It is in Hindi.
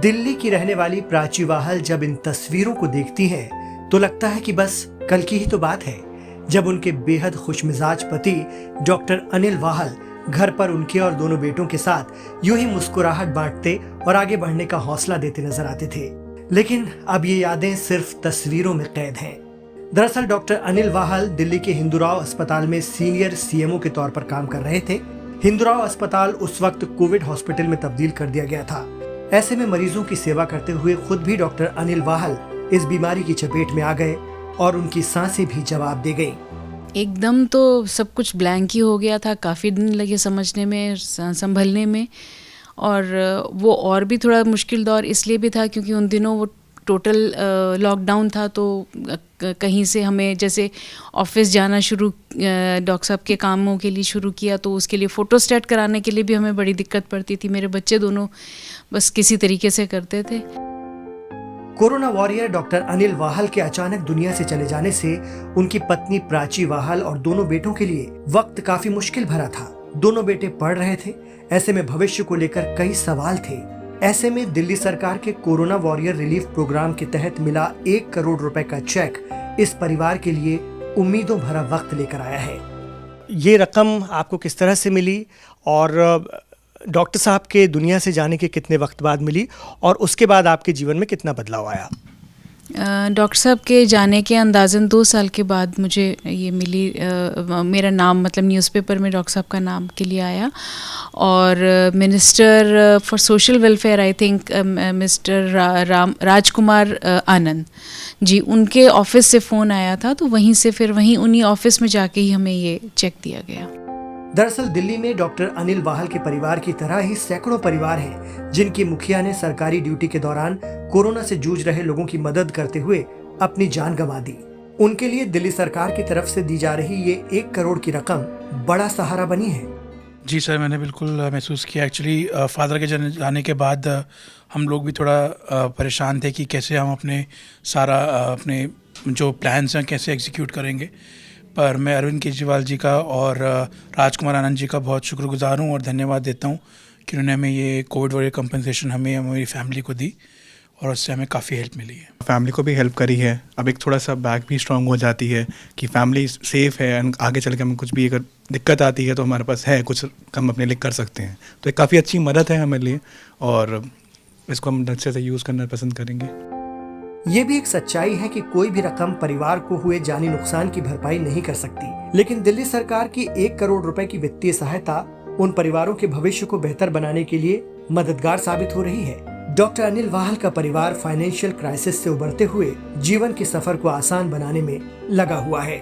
दिल्ली की रहने वाली प्राची वाहल जब इन तस्वीरों को देखती हैं तो लगता है कि बस कल की ही तो बात है जब उनके बेहद खुशमिजाज पति डॉक्टर अनिल वाहल घर पर उनके और दोनों बेटों के साथ यूं ही मुस्कुराहट बांटते और आगे बढ़ने का हौसला देते नजर आते थे। लेकिन अब ये यादें सिर्फ तस्वीरों में कैद हैं। दरअसल डॉक्टर अनिल वाहल दिल्ली के हिंदूराव अस्पताल में सीनियर सीएमओ के तौर पर काम कर रहे थे। हिंदूराव अस्पताल उस वक्त कोविड हॉस्पिटल में तब्दील कर दिया गया था। ऐसे में मरीजों की सेवा करते हुए खुद भी डॉक्टर अनिल वाहल इस बीमारी की चपेट में आ गए और उनकी सांसें भी जवाब दे गईं। एकदम तो सब कुछ ब्लैंक ही हो गया था। काफ़ी दिन लगे समझने में, संभलने में, और वो और भी थोड़ा मुश्किल दौर इसलिए भी था क्योंकि उन दिनों वो टोटल लॉकडाउन था। तो कहीं से हमें जैसे ऑफिस जाना शुरू डॉक्टर साहब के कामों के लिए शुरू किया तो उसके लिए फ़ोटोस्टैट कराने के लिए भी हमें बड़ी दिक्कत पड़ती थी। मेरे बच्चे दोनों बस किसी तरीके से करते थे। कोरोना वॉरियर डॉक्टर अनिल वाहल के अचानक दुनिया से चले जाने से उनकी पत्नी प्राची वाहल और दोनों बेटों के लिए वक्त काफी मुश्किल भरा था। दोनों बेटे पढ़ रहे थे। ऐसे में भविष्य को लेकर कई सवाल थे। ऐसे में दिल्ली सरकार के कोरोना वॉरियर रिलीफ प्रोग्राम के तहत मिला 1 करोड़ रुपए का चेक इस परिवार के लिए उम्मीदों भरा वक्त लेकर आया है। ये रकम आपको किस तरह से मिली और डॉक्टर साहब के दुनिया से जाने के कितने वक्त बाद मिली और उसके बाद आपके जीवन में कितना बदलाव आया? डॉक्टर साहब के जाने के अंदाज़न 2 साल के बाद मुझे ये मिली। मेरा नाम मतलब न्यूज़पेपर में डॉक्टर साहब का नाम के लिए आया और minister for social welfare I think mister Rajkumar Anand ji, उनके ऑफिस से फ़ोन आया था। तो वहीं से फिर उन्हीं ऑफिस में जाके ही हमें ये चेक दिया गया। दरअसल दिल्ली में डॉक्टर अनिल वाहल के परिवार की तरह ही सैकड़ों परिवार हैं जिनकी मुखिया ने सरकारी ड्यूटी के दौरान कोरोना से जूझ रहे लोगों की मदद करते हुए अपनी जान गंवा दी। उनके लिए दिल्ली सरकार की तरफ से दी जा रही ये 1 करोड़ की रकम बड़ा सहारा बनी है। जी सर, मैंने बिल्कुल महसूस किया। एक्चुअली फादर के जाने के बाद हम लोग भी थोड़ा परेशान थे कि कैसे हम अपने जो प्लान्स हैं कैसे एग्जीक्यूट करेंगे। पर मैं अरविंद केजरीवाल जी का और राजकुमार आनंद जी का बहुत शुक्रगुजार हूँ और धन्यवाद देता हूँ कि उन्होंने हमें ये कोविड वॉरियर कंपनसेशन हमें हमारी फैमिली को दी और उससे हमें काफ़ी हेल्प मिली है। फैमिली को भी हेल्प करी है। अब एक थोड़ा सा बैक भी स्ट्रांग हो जाती है कि फैमिली सेफ़ है। आगे चल के हमें कुछ भी अगर दिक्कत आती है तो हमारे पास है कुछ हम अपने लिए कर सकते हैं। तो एक काफ़ी अच्छी मदद है हमारे लिए और इसको हम अच्छे से यूज़ करना पसंद करेंगे। ये भी एक सच्चाई है कि कोई भी रकम परिवार को हुए जानी नुकसान की भरपाई नहीं कर सकती, लेकिन दिल्ली सरकार की 1 करोड़ रुपए की वित्तीय सहायता उन परिवारों के भविष्य को बेहतर बनाने के लिए मददगार साबित हो रही है। डॉक्टर अनिल वाहल का परिवार फाइनेंशियल क्राइसिस से उबरते हुए जीवन के सफर को आसान बनाने में लगा हुआ है।